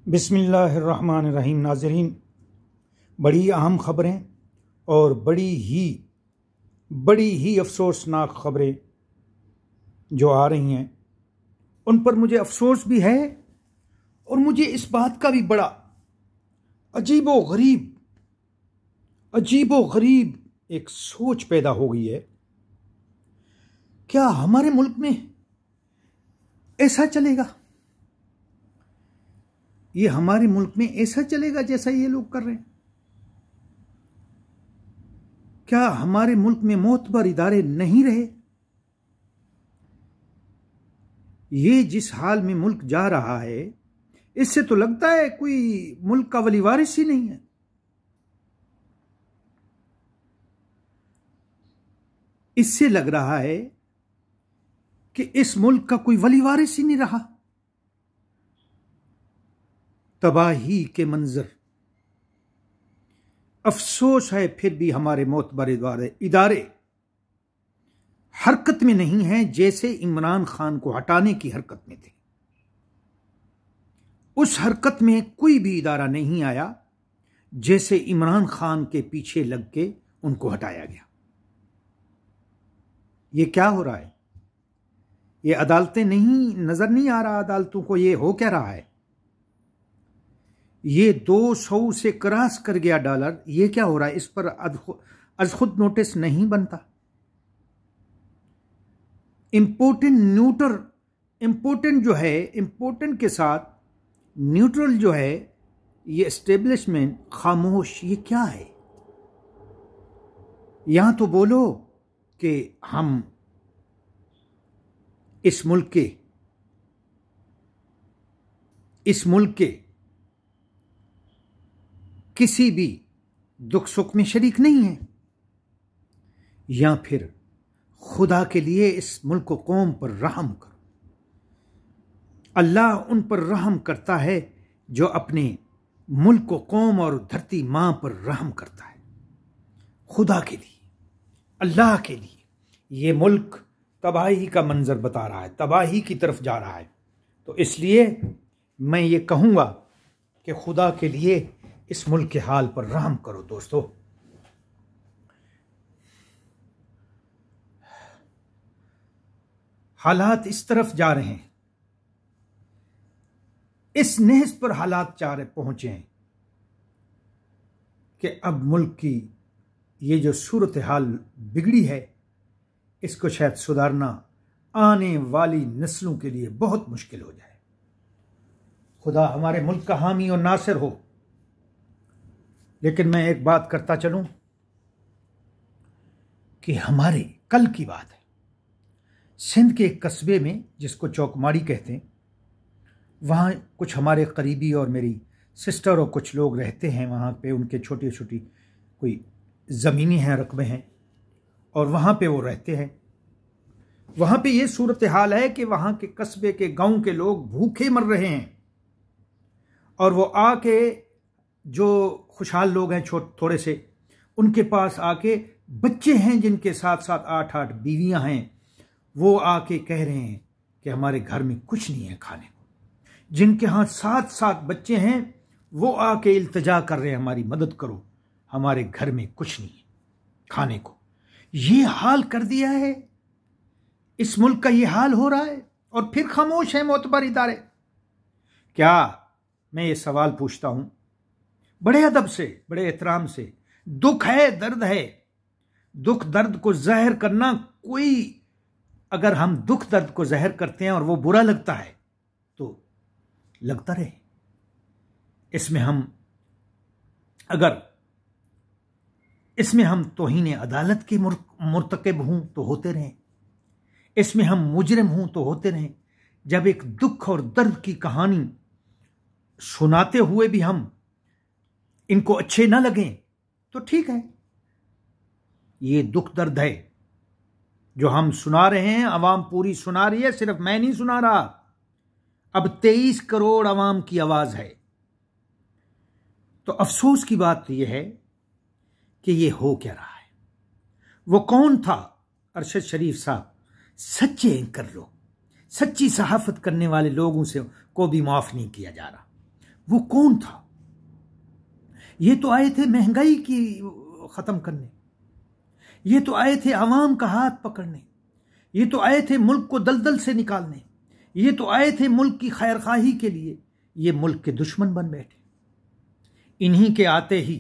बिस्मिल्लाहिर्रहमानिर्रहीम। नाज़रीन, बड़ी अहम खबरें और बड़ी ही अफसोसनाक खबरें जो आ रही हैं, उन पर मुझे अफसोस भी है और मुझे इस बात का भी बड़ा अजीबो गरीब एक सोच पैदा हो गई है। क्या हमारे मुल्क में ऐसा चलेगा? ये हमारे मुल्क में ऐसा चलेगा जैसा ये लोग कर रहे हैं? क्या हमारे मुल्क में मोतबर इदारे नहीं रहे? ये जिस हाल में मुल्क जा रहा है, इससे तो लगता है कोई मुल्क का वली वारिस ही नहीं है। इससे लग रहा है कि इस मुल्क का कोई वली वारिस ही नहीं रहा। तबाही के मंजर, अफसोस है फिर भी हमारे मोतबर इदारे हरकत में नहीं हैं जैसे इमरान खान को हटाने की हरकत में थे। उस हरकत में कोई भी इदारा नहीं आया जैसे इमरान खान के पीछे लग के उनको हटाया गया। ये क्या हो रहा है? ये अदालतें नजर नहीं आ रहा अदालतों को ये हो क्या रहा है? ये 200 से क्रॉस कर गया डॉलर, ये क्या हो रहा है? इस पर अज खुद नोटिस नहीं बनता। इंपोर्टेंट जो है, इंपोर्टेंट के साथ न्यूट्रल जो है, ये एस्टेब्लिशमेंट खामोश। ये क्या है? यहां तो बोलो कि हम इस मुल्क के किसी भी दुख सुख में शरीक नहीं है, या फिर खुदा के लिए इस मुल्क को कौम पर रहम करो। अल्लाह उन पर रहम करता है जो अपने मुल्क को, कौम और धरती मां पर रहम करता है। खुदा के लिए, अल्लाह के लिए ये मुल्क तबाही का मंजर बता रहा है, तबाही की तरफ जा रहा है। तो इसलिए मैं ये कहूंगा कि खुदा के लिए इस मुल्क के हाल पर रहम करो। दोस्तों, हालात इस तरफ जा रहे हैं, इस नहज पर हालात पहुंचे हैं कि अब मुल्क की ये जो सूरत हाल बिगड़ी है, इसको शायद सुधारना आने वाली नस्लों के लिए बहुत मुश्किल हो जाए। खुदा हमारे मुल्क का हामी और नासिर हो। लेकिन मैं एक बात करता चलूं कि हमारे कल की बात है, सिंध के एक कस्बे में जिसको चौकमाड़ी कहते हैं, वहाँ कुछ हमारे करीबी और मेरी सिस्टर और कुछ लोग रहते हैं। वहाँ पे उनके छोटी छोटी कोई ज़मीनें हैं, रकबे हैं, और वहाँ पे वो रहते हैं। वहाँ पे ये सूरत हाल है कि वहाँ के कस्बे के, गांव के लोग भूखे मर रहे हैं, और वो आके, जो खुशहाल लोग हैं थोड़े से, उनके पास आके, बच्चे हैं जिनके साथ साथ 8-8 बीवियां हैं, वो आके कह रहे हैं कि हमारे घर में कुछ नहीं है खाने को। जिनके यहाँ 7-7 बच्चे हैं, वो आके इल्तिजा कर रहे हैं, हमारी मदद करो, हमारे घर में कुछ नहीं है खाने को। ये हाल कर दिया है, इस मुल्क का ये हाल हो रहा है, और फिर खामोश है मोतबर इदारे। क्या, मैं ये सवाल पूछता हूं बड़े अदब से, बड़े एहतराम से। दुख है, दर्द है, दुख दर्द को ज़ाहिर करना, कोई अगर हम दुख दर्द को ज़ाहिर करते हैं और वो बुरा लगता है तो लगता रहे। इसमें हम तौहीन अदालत के मुर्तकिब हों तो होते रहें, इसमें हम मुजरिम हों तो होते रहें। जब एक दुख और दर्द की कहानी सुनाते हुए भी हम इनको अच्छे ना लगें तो ठीक है। ये दुख दर्द है जो हम सुना रहे हैं, अवाम पूरी सुना रही है, सिर्फ मैं नहीं सुना रहा। अब 23 करोड़ अवाम की आवाज है। तो अफसोस की बात यह है कि ये हो क्या रहा है। वो कौन था? अरशद शरीफ साहब, सच्चे एंकर लोग, सच्ची सहाफत करने वाले लोगों से को भी माफ नहीं किया जा रहा। वो कौन था? ये तो आए थे महंगाई की खत्म करने, ये तो आए थे आवाम का हाथ पकड़ने, ये तो आए थे मुल्क को दलदल से निकालने, ये तो आए थे मुल्क की खैरखाही के लिए। ये मुल्क के दुश्मन बन बैठे। इन्हीं के आते ही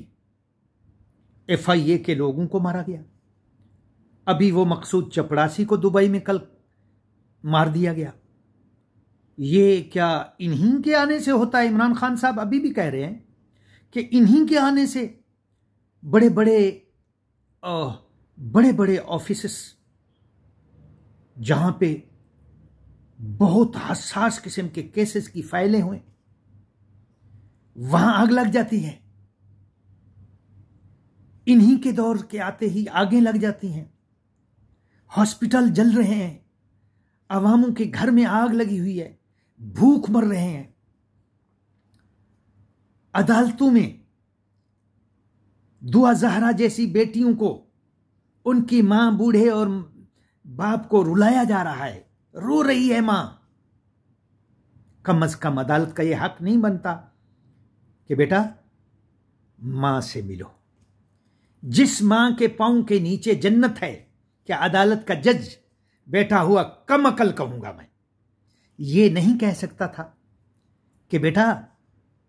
FIA के लोगों को मारा गया। अभी वो मकसूद चपड़ासी को दुबई में कल मार दिया गया। ये क्या इन्हीं के आने से होता है? इमरान खान साहब अभी भी कह रहे हैं कि इन्हीं के आने से बड़े बड़े ऑफिसेस जहां पे बहुत हसास किस्म के केसेस की फाइलें हुए, वहां आग लग जाती है। इन्हीं के दौर के आते ही आगे लग जाती हैं। हॉस्पिटल जल रहे हैं, अवामों के घर में आग लगी हुई है, भूख मर रहे हैं। अदालतों में दुआ जहरा जैसी बेटियों को उनकी मां, बूढ़े और बाप को रुलाया जा रहा है। रो रही है मां। कम से कम अदालत का यह हक नहीं बनता कि बेटा मां से मिलो। जिस मां के पांव के नीचे जन्नत है, क्या अदालत का जज बैठा हुआ कम अकल कहूंगा मैं, ये नहीं कह सकता था कि बेटा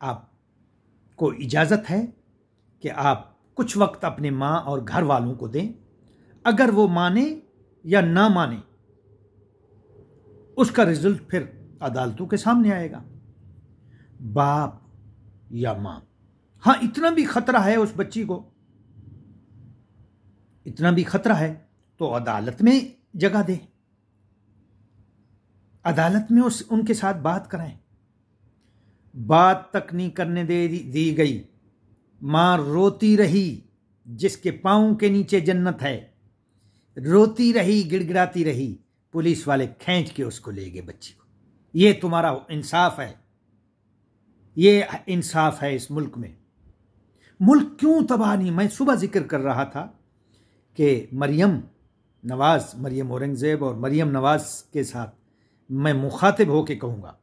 आपको इजाजत है कि आप कुछ वक्त अपने मां और घर वालों को दें, अगर वो माने या ना माने उसका रिजल्ट फिर अदालतों के सामने आएगा। बाप या मां, हां इतना भी खतरा है उस बच्ची को, इतना भी खतरा है तो अदालत में जगह दे, अदालत में उनके साथ बात कराएं। बात तक नहीं करने दी गई। मां रोती रही, जिसके पांव के नीचे जन्नत है, रोती रही, गिड़गिड़ाती रही। पुलिस वाले खींच के उसको ले गए बच्ची को। ये तुम्हारा इंसाफ है? ये इंसाफ है इस मुल्क में? मुल्क क्यों तबाह नहीं? मैं सुबह जिक्र कर रहा था कि मरियम औरंगजेब और मरियम नवाज के साथ मैं मुखातिब होके कहूंगा,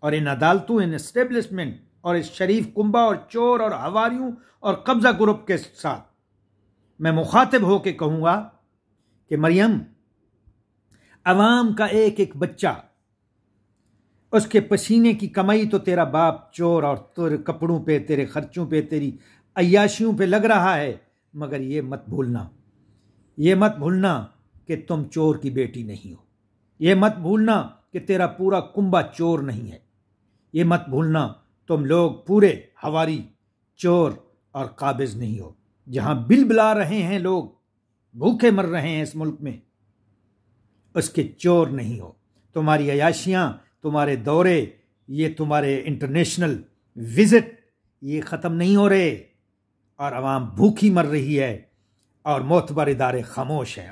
और इन अदालतों, इन एस्टेब्लिशमेंट और इस शरीफ कुंबा और चोर और हवारियों और कब्जा ग्रुप के साथ मैं मुखातिब होके कहूंगा कि मरियम, अवाम का एक एक बच्चा, उसके पसीने की कमाई तो तेरा बाप चोर और तेरे कपड़ों पे, तेरे खर्चों पे, तेरी अय्याशियों पे लग रहा है, मगर ये मत भूलना कि तुम चोर की बेटी नहीं हो। ये मत भूलना कि तेरा पूरा कुंबा चोर नहीं है। ये मत भूलना तुम लोग पूरे हवारी चोर और काबिज नहीं हो। जहां बिल बिला रहे हैं लोग, भूखे मर रहे हैं इस मुल्क में, उसके चोर नहीं हो। तुम्हारी अयाशियां, तुम्हारे दौरे, ये तुम्हारे इंटरनेशनल विजिट, ये खत्म नहीं हो रहे और अवाम भूखी मर रही है और मोतबर इदारे खामोश हैं।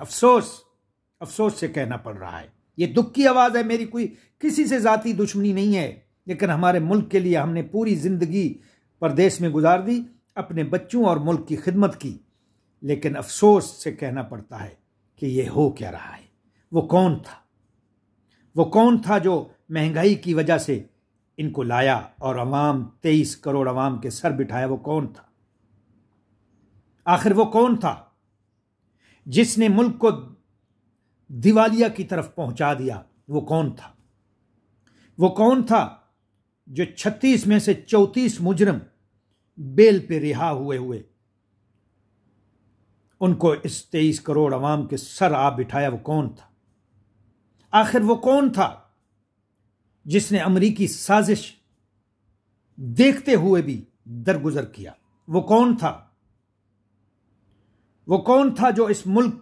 अफसोस से कहना पड़ रहा है। ये दुख की आवाज है मेरी, कोई किसी से जाती दुश्मनी नहीं है, लेकिन हमारे मुल्क के लिए हमने पूरी जिंदगी परदेश में गुजार दी, अपने बच्चों और मुल्क की खिदमत की, लेकिन अफसोस से कहना पड़ता है कि ये हो क्या रहा है। वो कौन था जो महंगाई की वजह से इनको लाया और अवाम, 23 करोड़ अवाम के सर बिठाया? वो कौन था? आखिर वो कौन था जिसने मुल्क को दिवालिया की तरफ पहुंचा दिया? वो कौन था? वो कौन था जो 36 में से 34 मुजरिम बेल पे रिहा हुए उनको इस 23 करोड़ अवाम के सर आ बिठाया? वो कौन था? आखिर वो कौन था जिसने अमरीकी साजिश देखते हुए भी दरगुजर किया? वो कौन था? वो कौन था जो इस मुल्क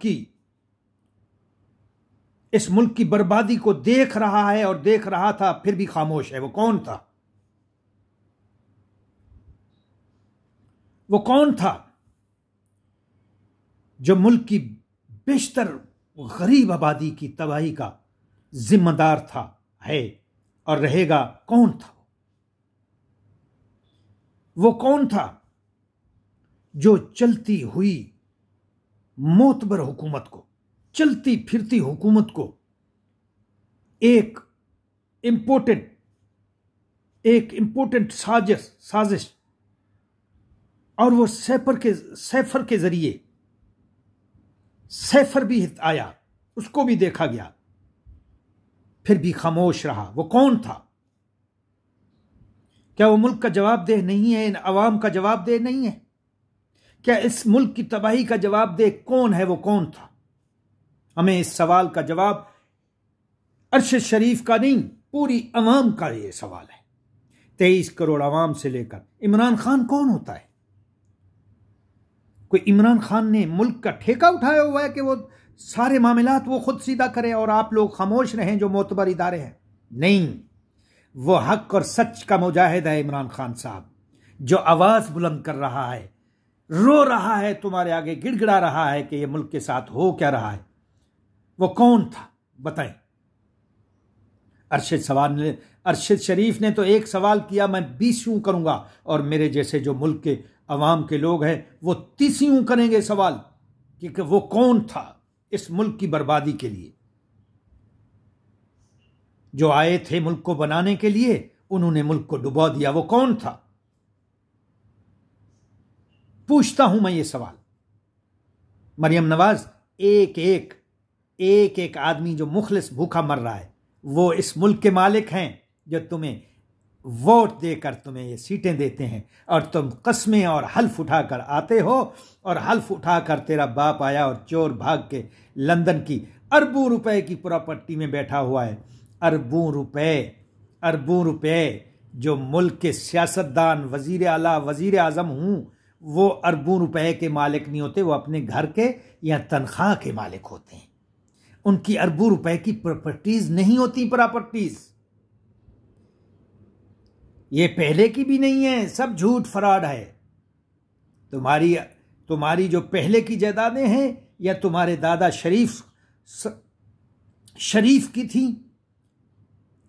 की बर्बादी को देख रहा है और देख रहा था फिर भी खामोश है? वो कौन था? वो कौन था जो मुल्क की बेशतर गरीब आबादी की तबाही का जिम्मेदार था, है और रहेगा? कौन था वो? कौन था जो चलती हुई मोतबर हुकूमत को, चलती फिरती हुकूमत को एक इंपोर्टेड एक इंपॉर्टेंट साजिश, और वो सैफर के जरिए सैफर भी आया, उसको भी देखा गया, फिर भी खामोश रहा। वो कौन था? क्या वो मुल्क का जवाबदेह नहीं है? इन अवाम का जवाबदेह नहीं है? क्या इस मुल्क की तबाही का जवाबदेह कौन है? वो कौन था? हमें इस सवाल का जवाब अरशद शरीफ का नहीं, पूरी अवाम का ये सवाल है। 23 करोड़ अवाम से लेकर इमरान खान कौन होता है? कोई इमरान खान ने मुल्क का ठेका उठाया हुआ है कि वो सारे मामलात वो खुद सीधा करे और आप लोग खामोश रहें जो मोतबर इदारे हैं? नहीं, वो हक और सच का मुजाहिद है इमरान खान साहब, जो आवाज बुलंद कर रहा है, रो रहा है, तुम्हारे आगे गिड़गिड़ा रहा है कि ये मुल्क के साथ हो क्या रहा है। वो कौन था बताएं? अरशद शरीफ ने तो एक सवाल किया, मैं 20 यूं करूंगा, और मेरे जैसे जो मुल्क के अवाम के लोग हैं वो 30 यूं करेंगे सवाल कि वो कौन था इस मुल्क की बर्बादी के लिए। जो आए थे मुल्क को बनाने के लिए, उन्होंने मुल्क को डुबा दिया। वो कौन था? पूछता हूं मैं ये सवाल। मरियम नवाज, एक एक आदमी जो मुखलिस भूखा मर रहा है, वो इस मुल्क के मालिक हैं जो तुम्हें वोट देकर तुम्हें ये सीटें देते हैं, और तुम कस्में और हल्फ उठाकर आते हो, और हल्फ उठाकर तेरा बाप आया और चोर भाग के लंदन की अरबों रुपए की प्रॉपर्टी में बैठा हुआ है। अरबों रुपए जो मुल्क के सियासतदान, वजीर आला, वजीर आजम हूं, वो अरबों रुपए के मालिक नहीं होते, वो अपने घर के या तनख्वाह के मालिक होते हैं। उनकी अरबों रुपए की प्रॉपर्टीज नहीं होती। प्रॉपर्टीज ये पहले की भी नहीं है, सब झूठ फराड है। तुम्हारी जो पहले की जायदादें हैं या तुम्हारे दादा शरीफ की थी,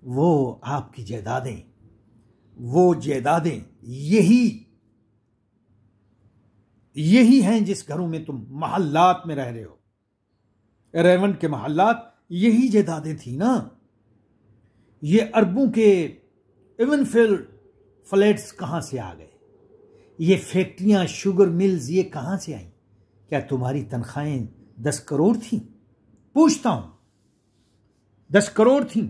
वो आपकी जायदादें, वो जायदादें यही हैं जिस घरों में तुम महल्लात में रह रहे हो। रेवंड के महल्लात, यही जायदादें थी ना। ये अरबों के इवनफील्ड फ्लैट्स कहां से आ गए? ये फैक्ट्रियां, शुगर मिल्स, ये कहां से आई? क्या तुम्हारी तनख्वाहें 10 करोड़ थी? पूछता हूं, 10 करोड़ थी?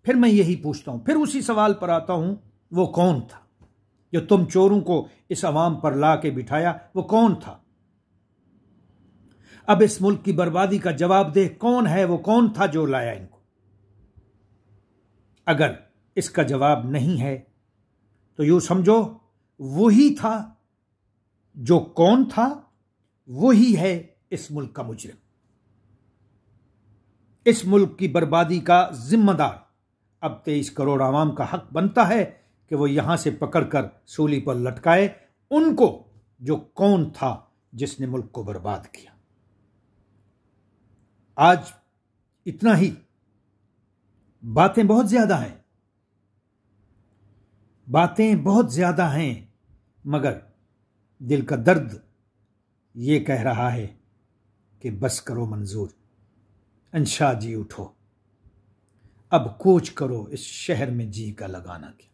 फिर मैं यही पूछता हूं, फिर उसी सवाल पर आता हूं, वो कौन था जो तुम चोरों को इस अवाम पर ला के बिठाया? वो कौन था? अब इस मुल्क की बर्बादी का जवाबदेह कौन है? वो कौन था जो लाया इनको? अगर इसका जवाब नहीं है तो यूं समझो वही था। जो कौन था वही है इस मुल्क का मुजरिम, इस मुल्क की बर्बादी का जिम्मेदार। अब 23 करोड़ आवाम का हक बनता है कि वो यहां से पकड़कर सूली पर लटकाए उनको जो कौन था जिसने मुल्क को बर्बाद किया। आज इतना ही। बातें बहुत ज्यादा हैं, मगर दिल का दर्द ये कह रहा है कि बस करो मंजूर। अंशा जी उठो, अब कूच करो इस शहर में जी का लगाना क्या।